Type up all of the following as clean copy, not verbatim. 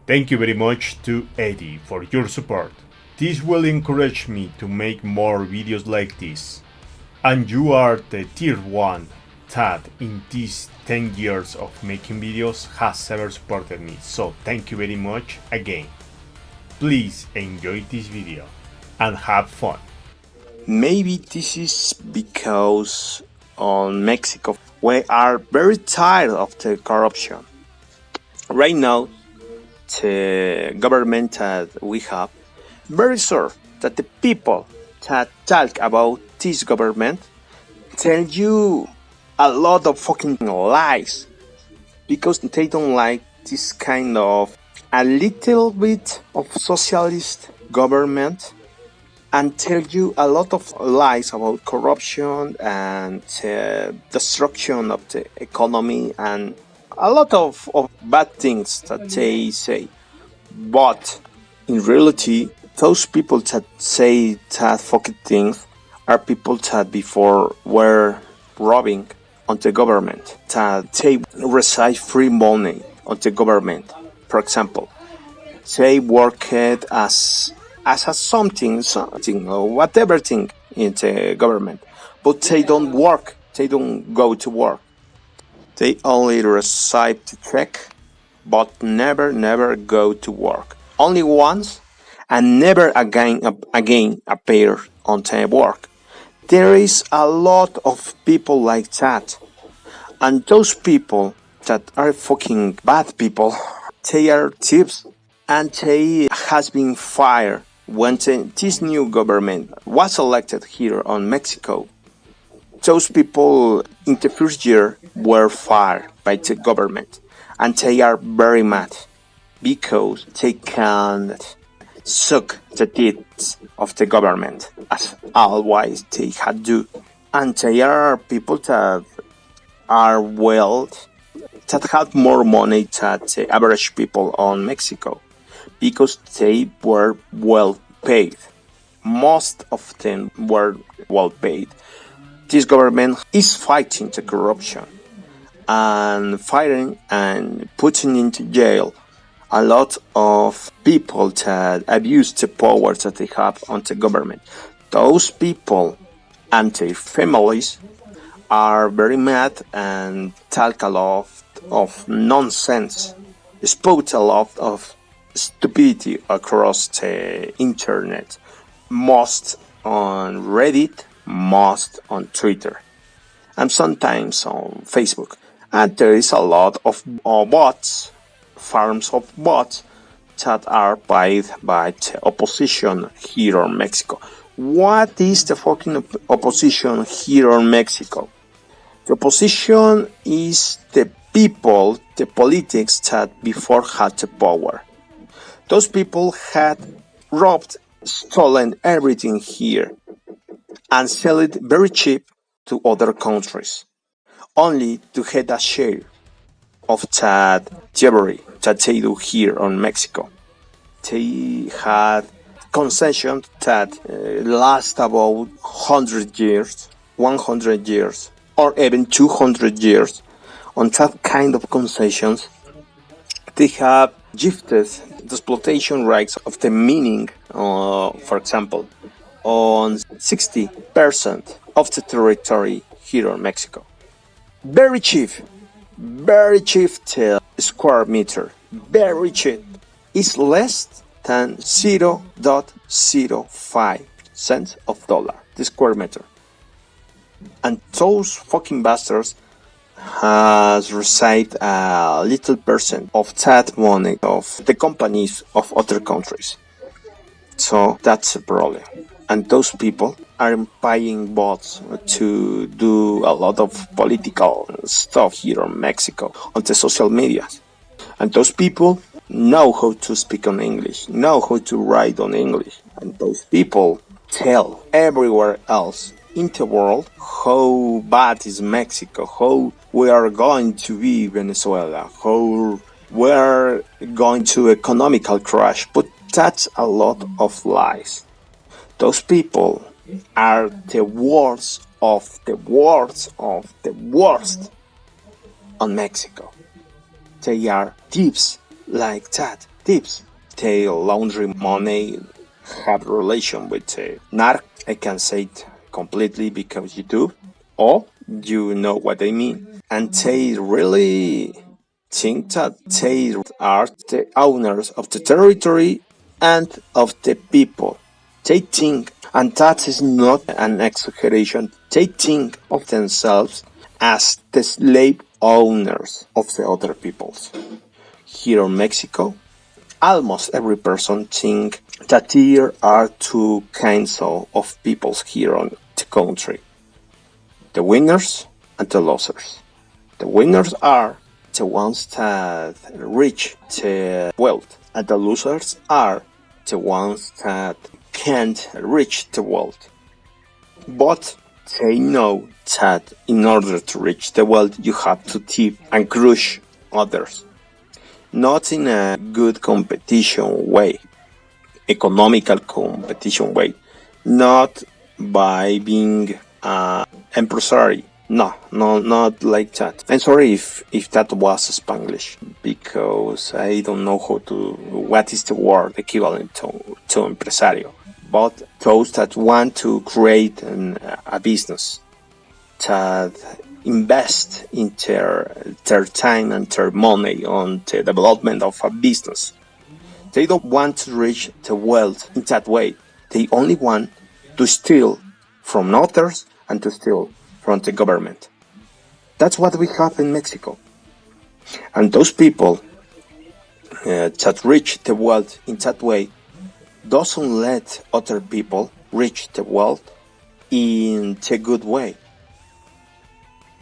Thank you very much to Eddie for your support. This will encourage me to make more videos like this. And you are the tier 1 that in these 10 years of making videos has ever supported me, so thank you very much again. Please enjoy this video and have fun. Maybe this is because on Mexico we are very tired of the corruption. Right now, the government that we have, very sure that the people that talk about this government tell you a lot of fucking lies because they don't like this kind of a little bit of socialist government and tell you a lot of lies about corruption and destruction of the economy and a lot of bad things that they say. But in reality, those people that say that fucking things are people that before were robbing on the government, that they receive free money on the government. For example, they worked as a something or whatever thing in the government, but they don't work. They don't go to work. They only receive the check, but never go to work. Only once, and never again appear on the work. There is a lot of people like that, and those people that are fucking bad people, they are thieves, and they has been fired when this new government was elected here on Mexico. Those people in the first year were fired by the government, and they are very mad because they can't suck the deeds of the government as always they had do. And they are people that are that have more money than the average people on Mexico because they were well paid. Most of them were well paid. This government is fighting the corruption and fighting and putting into jail a lot of people that abuse the power that they have on the government. Those people and their families are very mad and talk a lot of nonsense, spout a lot of stupidity across the internet, most on Reddit, most on Twitter, and sometimes on Facebook. And there is a lot of bots, farms of bots that are paid by the opposition here in Mexico. What is the fucking opposition here in Mexico? The opposition is the people, the politics that before had the power. Those people had robbed, stolen everything here and sell it very cheap to other countries, only to get a share of that thievery that they do here in Mexico. They had concessions that last about 100 years, 100 years, or even 200 years. On that kind of concessions, they have gifted the exploitation rights of the mining, for example, on 60% of the territory here in Mexico. Very cheap to square meter, very cheap. It's less than 0.05 cents of dollar the square meter. And those fucking bastards has received a little percent of that money of the companies of other countries. So that's a problem. And those people are buying bots to do a lot of political stuff here in Mexico on the social media. And those people know how to speak on English, know how to write on English. And those people tell everywhere else in the world how bad is Mexico, how we are going to be Venezuela, how we are going to economical crash. But that's a lot of lies. Those people are the worst of the worst of the worst on Mexico. They are thieves like that. tips. They laundry money, have relation with narc. I can say it completely because you do, or you know what I mean. And they really think that they are the owners of the territory and of the people. They think, and that is not an exaggeration, they think of themselves as the slave owners of the other peoples. Here in Mexico, almost every person think that there are two kinds of peoples here on the country. The winners and the losers. The winners are the ones that reach the wealth, and the losers are the ones that can't reach the wealth. But they know that in order to reach the wealth, you have to thief and crush others. Not in a good competition way, economical competition way, not by being an empresario. No, not like that. I'm sorry if that was Spanglish, because I don't know what is the word equivalent to empresario. But those that want to create a business, that invest in their time and their money on the development of a business. They don't want to reach the wealth in that way. They only want to steal from others and to steal from the government. That's what we have in Mexico. And those people that reach the wealth in that way doesn't let other people reach the wealth in the good way.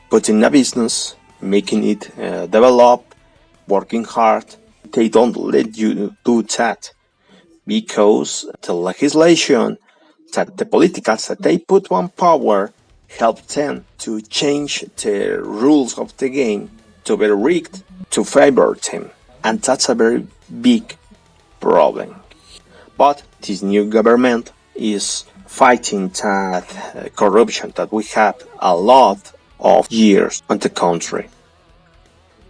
But in a business, making it develop, working hard, they don't let you do that, because the legislation that the politicals that they put on power help them to change the rules of the game to be rigged to favor them. And that's a very big problem. But this new government is fighting that corruption that we have a lot of years on the country.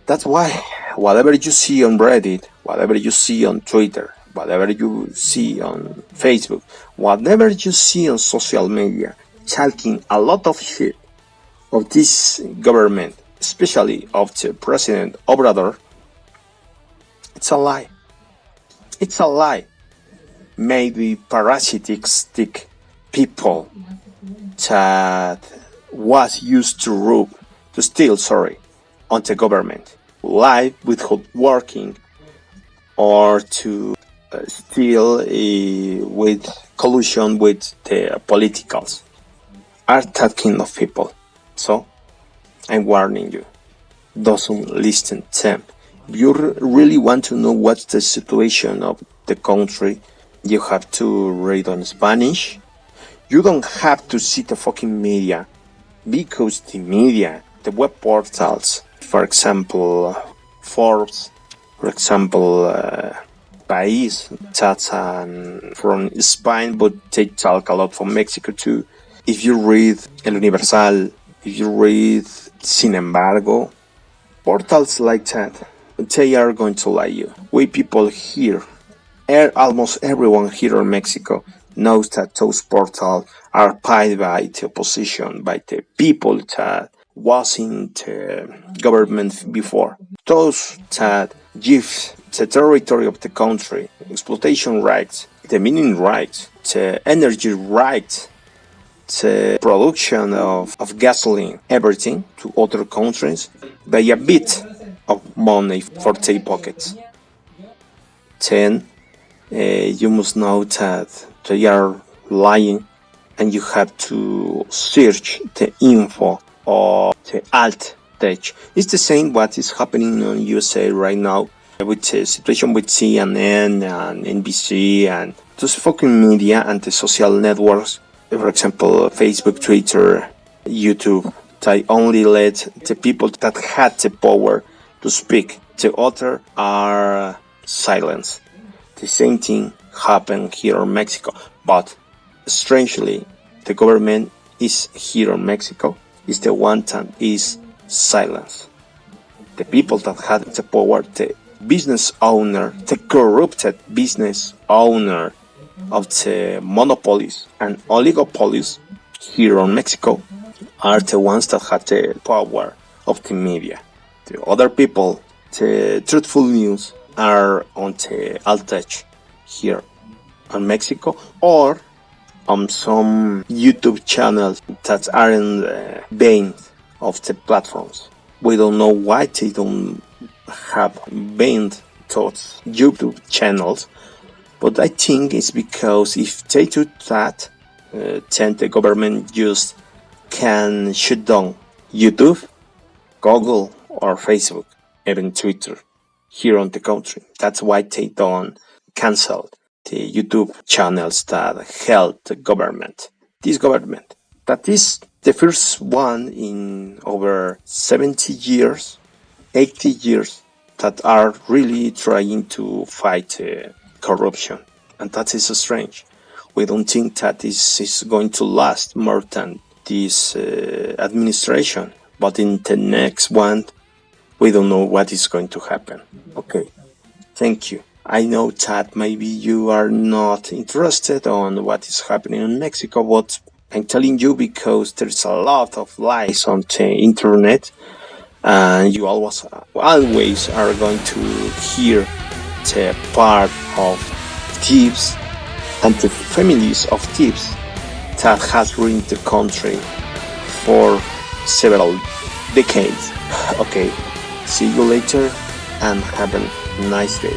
That's why whatever you see on Reddit, whatever you see on Twitter, whatever you see on Facebook, whatever you see on social media, talking a lot of shit of this government, especially of the President Obrador, it's a lie. It's a lie. Maybe parasitic people that was used to steal, on the government, lie without working, or to steal with collusion with the politicals, are that kind of people. So, I'm warning you, don't listen to them. If you really want to know what's the situation of the country, you have to read on Spanish. You don't have to see the fucking media, because the media, the web portals, for example, Forbes, for example, País, that's from Spain, but they talk a lot from Mexico too. If you read El Universal, if you read Sin embargo, portals like that, they are going to lie you. We people here, almost everyone here in Mexico, knows that those portals are paid by the opposition, by the people that was in the government before. Those that give the territory of the country, exploitation rights, the mining rights, the energy rights, the production of gasoline, everything to other countries by a bit of money for their pockets. Then you must know that they are lying, and you have to search the info or the alt tech. It's the same what is happening in USA right now with the situation with CNN and NBC and those fucking media and the social networks. For example, Facebook, Twitter, YouTube. They only let the people that had the power to speak. The other are silenced. The same thing happened here in Mexico, but strangely, the government is here in Mexico is the one that is silenced. The people that had the power, business owner, the corrupted business owner of the monopolies and oligopolies here on Mexico are the ones that have the power of the media. The other people, the truthful news, are on the alt edge here on Mexico or on some YouTube channels that aren't banned of the platforms. We don't know why they don't have banned those YouTube channels, but I think it's because if they do that, then the government just can shut down YouTube, Google, or Facebook, even Twitter here on the country. That's why they don't cancel the YouTube channels that help the government. This government, that is the first one in over 70 years, 80 years, that are really trying to fight corruption. And that is strange. We don't think that this is going to last more than this administration. But in the next one, we don't know what is going to happen. Okay, thank you. I know that maybe you are not interested on what is happening in Mexico, but I'm telling you because there's a lot of lies on the internet, and you always are going to hear the part of thieves and the families of thieves that has ruined the country for several decades. Okay, see you later and have a nice day.